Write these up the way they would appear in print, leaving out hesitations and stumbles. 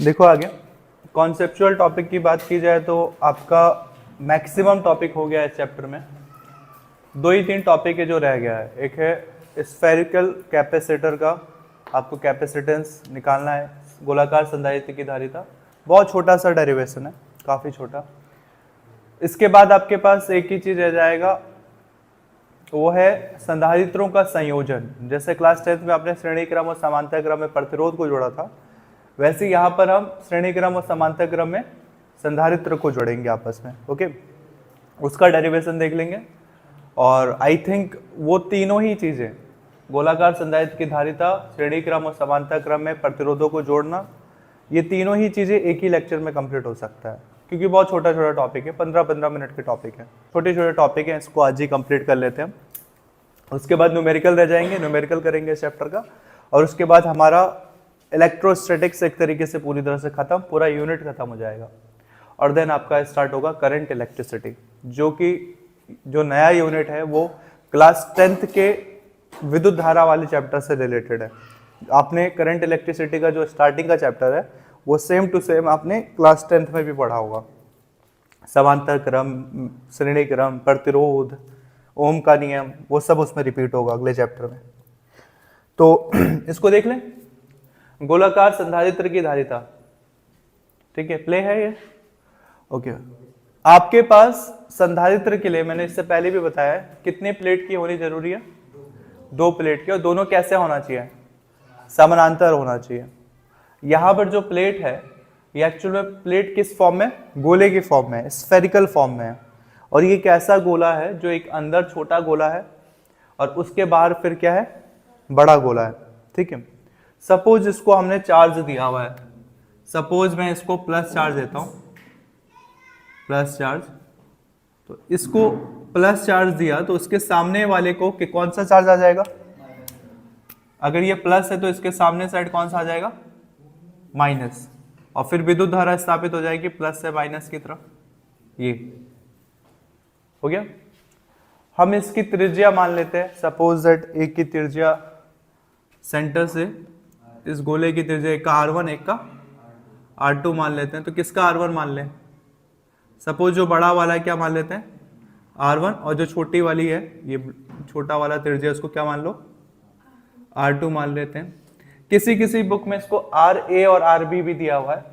देखो आगे conceptual topic की बात की जाए तो आपका मैक्सिमम टॉपिक हो गया है इस चैप्टर में। 2 ही 3 टॉपिक है जो रह गया है। एक है स्फेरिकल कैपेसिटर का, आपको कैपेसिटेंस निकालना है, गोलाकार संधारित्र की धारिता। बहुत छोटा सा डेरिवेशन है, काफ़ी छोटा। इसके बाद आपके पास एक ही चीज़ रह जाएगा, वो है संधारित्रों का संयोजन। जैसे क्लास 10th में आपने श्रेणी क्रम और समांतर क्रम में प्रतिरोध को जोड़ा था, वैसे यहाँ पर हम श्रेणी क्रम और समांतर क्रम में संधारित्र को जोड़ेंगे आपस में। ओके, उसका डेरिवेशन देख लेंगे। और आई थिंक वो तीनों ही चीज़ें, गोलाकार संधारित्र की धारिता, श्रेणी क्रम और समांतर क्रम में प्रतिरोधों को जोड़ना, ये तीनों ही चीज़ें एक ही लेक्चर में कंप्लीट हो सकता है, क्योंकि बहुत छोटा छोटा टॉपिक है, 15-15 मिनट के टॉपिक है, छोटे छोटे टॉपिक हैं। इसको आज ही कंप्लीट कर लेते हैं। उसके बाद न्यूमेरिकल रह जाएंगे, न्यूमेरिकल करेंगे इस चैप्टर का। और उसके बाद हमारा इलेक्ट्रोस्टैटिक्स एक तरीके से पूरी तरह से खत्म, पूरा यूनिट खत्म हो जाएगा। और देन आपका स्टार्ट होगा करंट इलेक्ट्रिसिटी, जो नया यूनिट है वो क्लास 10th के विद्युत धारा वाले चैप्टर से रिलेटेड है। आपने करंट इलेक्ट्रिसिटी का जो स्टार्टिंग का चैप्टर है वो सेम टू सेम आपने क्लास 10th में भी पढ़ा होगा। समांतर क्रम, श्रेणी क्रम, प्रतिरोध, ओम का नियम, वो सब उसमें रिपीट होगा अगले चैप्टर में। तो इसको देख लें, गोलाकार संधारित्र की धारिता। ठीक है, प्ले है ये। ओके, आपके पास संधारित्र के लिए मैंने इससे पहले भी बताया कितने प्लेट की होनी जरूरी है, 2 प्लेट की। और दोनों कैसे होना चाहिए, समानांतर होना चाहिए। यहां पर जो प्लेट है ये एक्चुअल में प्लेट किस फॉर्म में, गोले की फॉर्म में, स्फेरिकल फॉर्म में है। और ये कैसा गोला है, जो एक अंदर छोटा गोला है और उसके बाहर फिर क्या है, बड़ा गोला है। ठीक है, सपोज इसको हमने चार्ज दिया हुआ है, सपोज मैं इसको प्लस चार्ज देता हूं, प्लस चार्ज। तो इसको प्लस चार्ज दिया तो उसके सामने वाले को कौन सा चार्ज आ जाएगा, अगर ये प्लस है तो इसके सामने साइड कौन सा आ जाएगा, माइनस। और फिर विद्युत धारा स्थापित हो जाएगी प्लस से माइनस की तरफ। ये हो गया। हम इसकी त्रिज्या मान लेते हैं, सपोज दैट एक की त्रिज्या सेंटर से, इस गोले की त्रिज्या एक का R1 एक का R2 मान लेते हैं। तो किसका R1 मान लें, सपोज जो बड़ा वाला है क्या मान लेते हैं, R1, और जो छोटी वाली है, ये छोटा वाला त्रिज्या, उसको क्या मान लो, R2 मान लेते हैं। किसी किसी बुक में इसको RA और RB भी दिया हुआ है,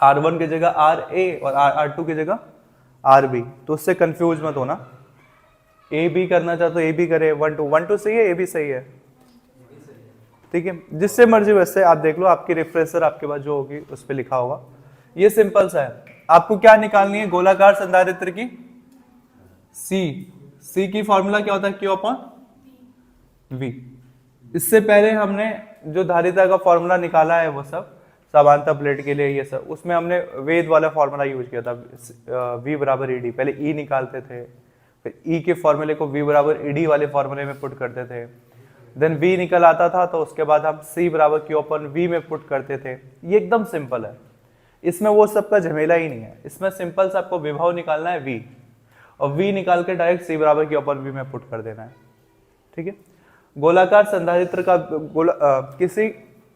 R1 की जगह RA और R2 की जगह RB। तो उससे कंफ्यूज मत होना, AB करना चाहो तो AB करे, 1-2 सही है, AB सही है, ठीक है, जिससे मर्जी वैसे आप देख लो, आपकी रिफ्रेशर आपके पास जो होगी उस पर लिखा होगा। ये सिंपल सा है। आपको क्या निकालनी है, गोलाकार संधारित्र की C की फॉर्मूला क्या होता है, Q/V। इससे पहले हमने जो धारिता का फॉर्मूला निकाला है वो सब समांतर प्लेट के लिए, ये सब उसमें हमने वेद वाला फॉर्मूला यूज किया था, V = ED। पहले E निकालते थे, फिर E के फॉर्मूले को V = ED वाले फॉर्मूले में पुट करते थे, देन V निकल आता था तो उसके बाद हम C = Q/V में पुट करते थे। ये एकदम सिंपल है, इसमें वो सब का झमेला ही नहीं है। इसमें सिंपल सा आपको विभव निकालना है V, और V निकाल के डायरेक्ट C = Q/V में पुट कर देना है। ठीक है, गोलाकार संधारित्र का किसी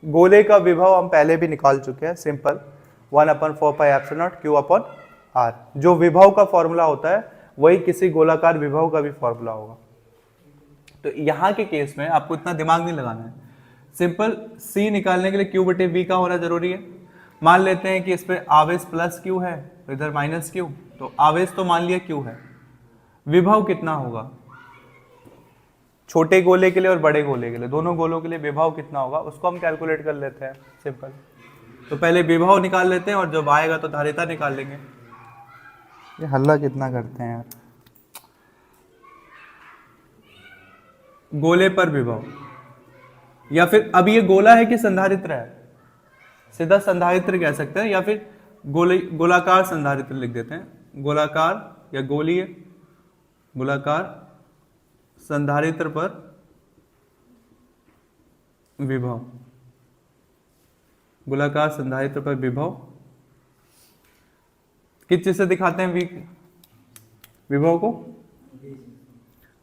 गोले का विभव हम पहले भी निकाल चुके हैं, सिंपल 1/4πε0 Q/R। जो विभव का फॉर्मूला होता है वही किसी गोलाकार विभव का भी फॉर्मूला होगा। तो यहाँ के केस में आपको इतना दिमाग नहीं लगाना है, सिंपल C निकालने के लिए Q/V का होना जरूरी है। मान लेते हैं कि इस पर आवेश प्लस Q है, इधर माइनस Q, तो आवेश तो मान लिया Q है, विभव कितना होगा, छोटे गोले के लिए और बड़े गोले के लिए, दोनों गोलों के लिए विभव कितना होगा उसको हम कैलकुलेट कर लेते हैं, सिंपल। तो पहले विभव निकाल लेते हैं और जब आएगा तो धारिता निकाल लेंगे। ये हल्ला कितना करते हैं यार, गोले पर विभव, या फिर अब ये गोला है कि संधारित्र है, सीधा संधारित्र कह सकते हैं, या फिर गोलाकार संधारित्र लिख देते हैं, गोलाकार या गोलीय गोलाकार संधारित्र पर विभव, गोलाकार संधारित्र पर विभव किस चीज से दिखाते हैं विभव को,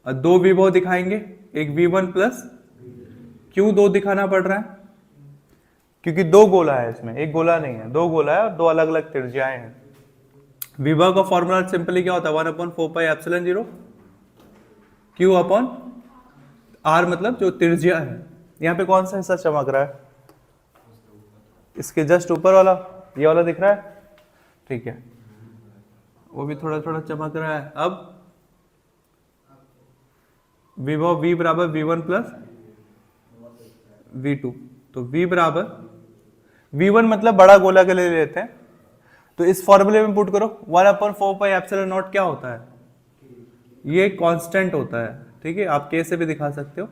2 विभव दिखाएंगे, एक V1 प्लस, क्यों 2 दिखाना पड़ रहा है, क्योंकि दो गोला है इसमें, एक गोला नहीं है, दो गोला है और दो अलग अलग त्रिज्याएं हैं। विभव का फॉर्मूला सिंपली क्या होता है, 1/4πε0 Q अपॉन R, मतलब जो त्रिज्या है। यहाँ पे कौन सा हिस्सा चमक रहा है, इसके जस्ट ऊपर वाला, ये वाला दिख रहा है, ठीक है, वो भी थोड़ा थोड़ा चमक रहा है। अब विभव V बराबर V1 प्लस V2, तो V बराबर V1 मतलब बड़ा गोला के लिए लेते हैं, तो इस फॉर्मूले में पुट करो 1/4πε0 क्या होता है, ये कांस्टेंट होता है, ठीक है, आप K से भी दिखा सकते हो।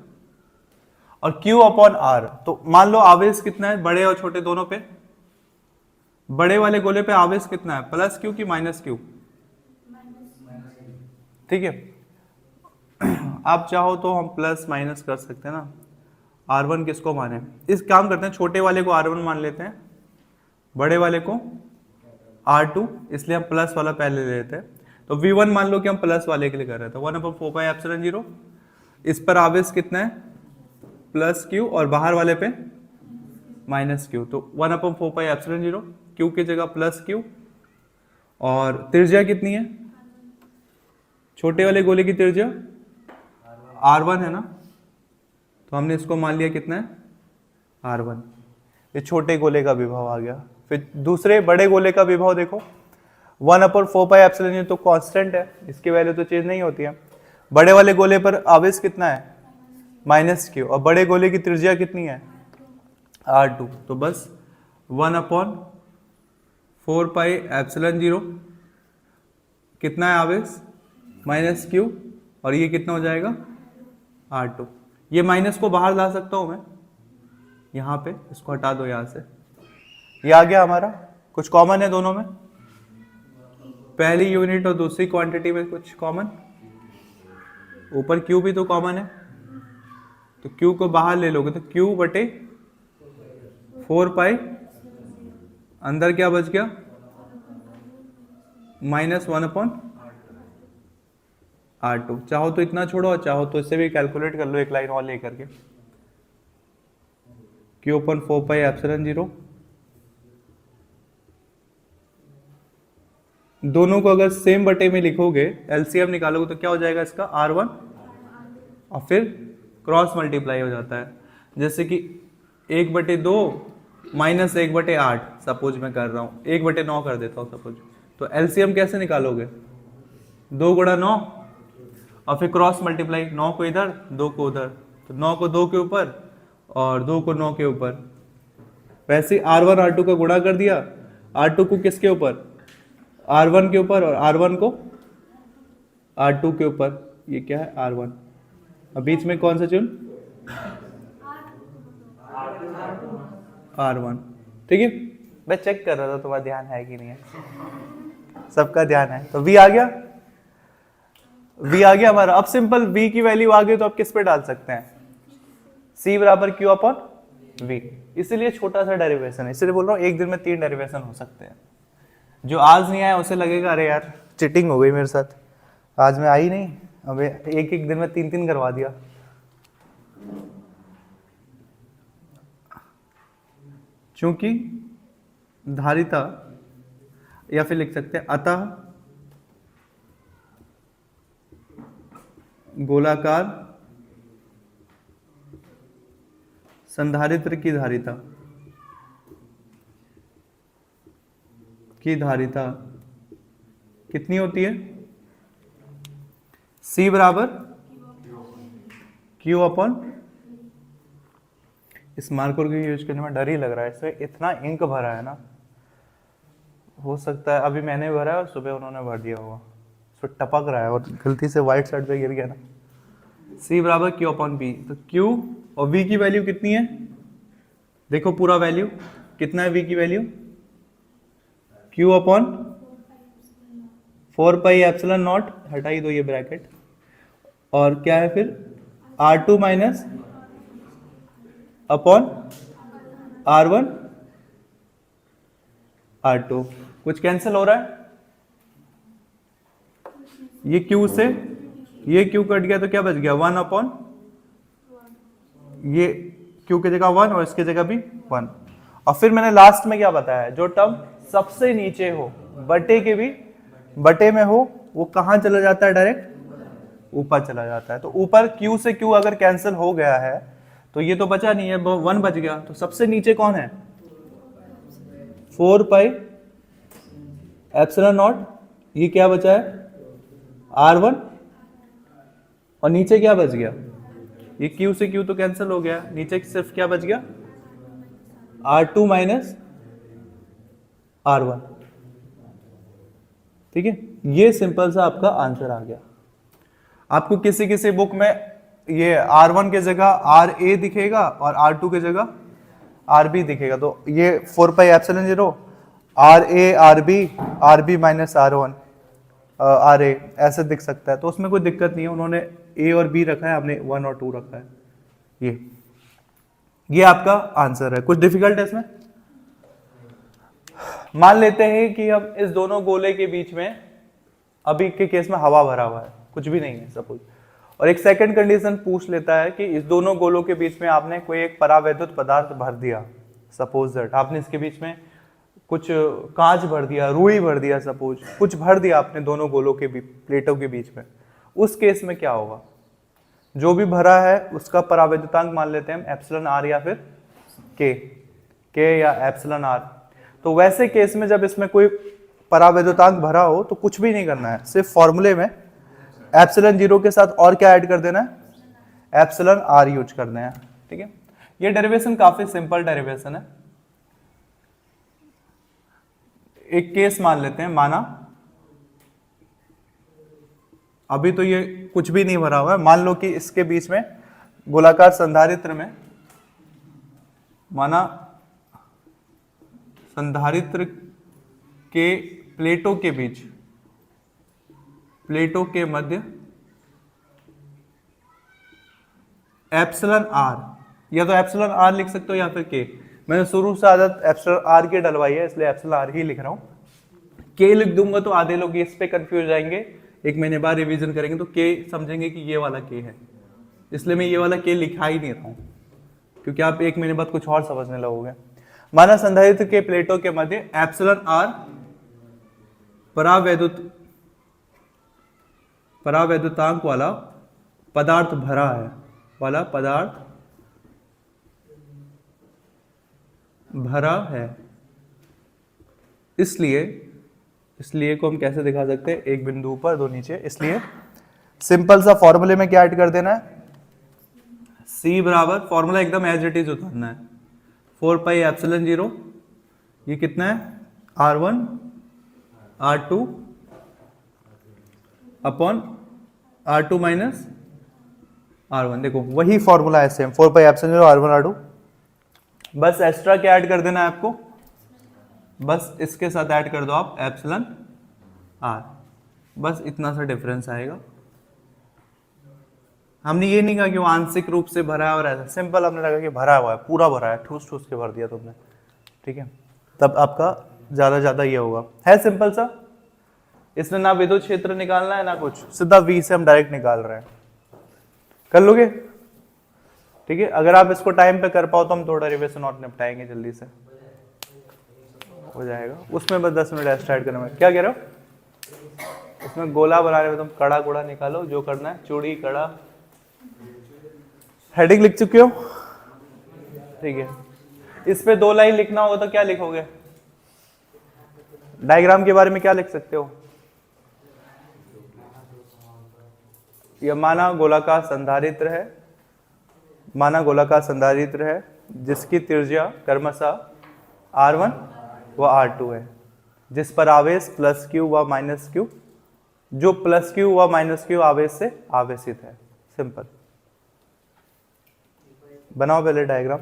और Q अपॉन R, तो मान लो आवेश कितना है बड़े और छोटे दोनों पे, बड़े वाले गोले पे आवेश कितना है, प्लस Q की माइनस Q, ठीक है। आप चाहो तो हम प्लस माइनस कर सकते हैं ना, R1 किसको माने, इस काम करते हैं, छोटे वाले को R1 मान लेते हैं, बड़े वाले को R2, इसलिए हम प्लस वाला पहले ले लेते हैं। तो V1 मान लो कि हम प्लस वाले के लिए कर रहे थे, 1/4πε0, इस पर आवेश कितना है प्लस Q और बाहर वाले पे माइनस Q, तो 1/4πε0, Q की जगह प्लस Q, और त्रिज्या कितनी है छोटे वाले गोले की त्रिज्या R1 है ना, तो हमने इसको मान लिया कितना है R1, ये छोटे गोले का विभव आ गया। फिर दूसरे बड़े गोले का विभव देखो, 1/4πε0 तो कांस्टेंट है, इसकी वैल्यू तो चेंज नहीं होती है। बड़े वाले गोले पर आवेश कितना है माइनस Q, और बड़े गोले की त्रिज्या कितनी है R2, तो बस 1/4πε0 कितना है आवेश माइनस Q, और ये कितना हो जाएगा R2। ये माइनस को बाहर ला सकता हूं मैं, यहाँ पे इसको हटा दो यहाँ से, ये आ गया हमारा, कुछ कॉमन है दोनों में, पहली यूनिट और दूसरी क्वांटिटी में कुछ कॉमन, ऊपर Q भी तो कॉमन है, तो Q को बाहर ले लोगे तो Q बटे 4π, अंदर क्या बच गया -1/R2। चाहो तो इतना छोड़ो और चाहो तो इससे भी कैलकुलेट कर लो एक लाइन और लेकर के, Q अपन 4πε0, दोनों को अगर सेम बटे में लिखोगे, एलसीएम निकालोगे तो क्या हो जाएगा इसका R1, और फिर क्रॉस मल्टीप्लाई हो जाता है, जैसे कि 1/2 माइनस 1/8 सपोज मैं कर रहा हूँ, 1/9 कर देता हूँ सपोज, तो एलसीएम कैसे निकालोगे, 2 × 9 और फिर क्रॉस मल्टीप्लाई, 9 को इधर 2 को उधर, तो 9 को 2 के ऊपर और 2 को 9 के ऊपर, वैसे R1 R2 का गुणा कर दिया, R2 को किसके ऊपर R1 के ऊपर, और R1 को R2 के ऊपर, ये क्या है R1, अब बीच में कौन सा चुन R1, ठीक है। मैं चेक कर रहा था तुम्हारा ध्यान है कि नहीं है, सबका ध्यान है, तो V आ गया, V आ गया हमारा। अब सिंपल V की वैल्यू आ गई तो आप किस पे डाल सकते हैं, C बराबर Q अपॉन V, इसलिए छोटा सा डेरिवेशन है, इसलिए बोल रहा हूँ एक दिन में 3 डेरिवेशन हो सकते हैं। जो आज नहीं आया उसे लगेगा अरे यार चिटिंग हो गई मेरे साथ, आज मैं आई नहीं, अब एक एक दिन में 3 करवा दिया। चूंकि धारिता, या फिर लिख सकते हैं अतः गोलाकार संधारित्र की धारिता कितनी होती है, C बराबर Q अपॉन, इस मार्कर को यूज करने में डर ही लग रहा है, इसमें इतना इंक भरा है ना, हो सकता है अभी मैंने भरा है और सुबह उन्होंने भर दिया होगा, इसमें टपक रहा है और गलती से व्हाइट शर्ट पे गिर गया ना। C बराबर Q अपॉन B, तो Q और V की वैल्यू कितनी है, देखो पूरा वैल्यू कितना है, V की वैल्यू Q अपॉन 4πε0, हटाई दो ये ब्रैकेट, और क्या है फिर R2 minus upon R1 R2, कुछ कैंसिल हो रहा है, ये Q से ये Q कट गया तो क्या बच गया 1 अपॉन, ये Q की जगह 1 और इसकी जगह भी 1, और फिर मैंने लास्ट में क्या बताया, जो टर्म सबसे नीचे हो बटे के भी बटे में हो वो कहां चला जाता है, डायरेक्ट ऊपर चला जाता है। तो ऊपर Q से Q अगर कैंसिल हो गया है तो ये तो बचा नहीं है, 1 बच गया। तो सबसे नीचे कौन है, 4 पाई एप्सिलॉन नॉट, ये क्या बचा है R1, और नीचे क्या बच गया, ये Q से Q तो कैंसिल हो गया, नीचे सिर्फ क्या बच गया R2 माइनस R1। ठीक है, ये सिंपल सा आपका आंसर आ गया। आपको किसी किसी बुक में ये R1 के जगह RA दिखेगा और R2 के जगह RB दिखेगा, तो ये 4 pi epsilon 0 RB minus R1 RA ऐसे दिख सकता है, तो उसमें कोई दिक्कत नहीं है। उन्होंने A और B रखा है, हमने 1 और 2 रखा है। ये आपका आंसर है। कुछ डिफिकल्ट है इसमें? मान लेते हैं कि हम इस दोनों गोले के बीच में, अभी के केस में हवा भरा हुआ है, कुछ भी नहीं है सपोज, और एक सेकंड कंडीशन पूछ लेता है कि इस दोनों गोलों के बीच में आपने कोई एक परावैद्युत पदार्थ भर दिया, सपोज दैट आपने इसके बीच में कुछ कांच भर दिया, रुई भर दिया, सपोज कुछ भर दिया आपने दोनों गोलों के प्लेटों के बीच में, उस केस में क्या होगा, जो भी भरा है उसका परावैद्युतांक मान लेते हैं हम एप्सिलॉन आर या फिर के या एप्सिलॉन आर। तो वैसे केस में जब इसमें कोई परावैद्युतांक भरा हो तो कुछ भी नहीं करना है, सिर्फ फॉर्मूले में एप्सिलॉन 0 के साथ और क्या ऐड कर देना है, एप्सिलॉन आर यूज करना है। ठीक है, ये डेरिवेशन काफी सिंपल डेरिवेशन है। एक केस मान लेते हैं, माना अभी तो ये कुछ भी नहीं भरा हुआ है, मान लो कि इसके बीच में गोलाकार संधारित्र में, माना संधारित्र के प्लेटों के बीच, प्लेटों के मध्य एप्सिलॉन आर, या तो एप्सिलॉन आर लिख सकते हो या फिर के, मैंने शुरू से आदत एप्सिलॉन आर की डलवाई है इसलिए एप्सिलॉन आर ही लिख रहा हूं। के लिख दूंगा तो आधे लोग इस पे कंफ्यूज जाएंगे, एक महीने बाद रिवीजन करेंगे तो के समझेंगे कि ये वाला के है, इसलिए मैं ये वाला के लिखा ही नहीं रहा हूं, क्योंकि आप एक महीने बाद कुछ और समझने लगोगे। माना संधारित्र के प्लेटों के मध्य एप्सिलॉन आर परावैद्युतांक वाला पदार्थ भरा है, वाला पदार्थ भरा है, इसलिए को हम कैसे दिखा सकते हैं, एक बिंदु ऊपर दो नीचे, इसलिए सिंपल सा फॉर्मूले में क्या ऐड कर देना है, C बराबर, फॉर्मूला एकदम एज इट इज उतारना है, 4 पाई एप्सिलॉन 0, ये कितना है R1 R2 upon R2 minus R1। देखो वही फॉर्मूला है same, 4 pi epsilon 0 R1 R2, बस एक्स्ट्रा क्या ऐड कर देना है आपको, बस इसके साथ ऐड कर दो आप एप्सिलॉन आर, बस इतना सा डिफरेंस आएगा। हमने ये नहीं कहा कि वो आंशिक रूप से भरा है और ऐसा, सिंपल हमने लगा कि भरा हुआ है, पूरा भरा है, ठूस ठूस के भर दिया तुमने। ठीक है, तब आपका ज्यादा ये होगा, है सिंपल सा। इसमें ना विद्युत क्षेत्र निकालना है ना कुछ, सीधा V से हम डायरेक्ट निकाल रहे हैं, कर लोगे? ठीक है, अगर आप इसको टाइम पे कर पाओ तो हम थोड़ा डेरिवेशन और निपटाएंगे, जल्दी से हो जाएगा। उसमें बस 10 मिनट एक्स्ट्रा ऐड करना है। क्या कह रहे हो? इसमें गोला बनाने में तुम कड़ा गुड़ा निकालो, जो करना है, चूड़ी कड़ा। हेडिंग लिख चुके हो? ठीक है, इस पे 2 लाइन लिखना होगा तो क्या लिखोगे? डायग्राम के बारे में क्या लिख सकते हो? यह माना गोलाकार संधारित्र है, माना गोलाकार संधारित्र है जिसकी त्रिज्या क्रमशः R1 व R2 है, जिस पर आवेश +Q व -Q, जो +Q व -Q आवेश से आवेशित है। सिंपल, बनाओ पहले डायग्राम।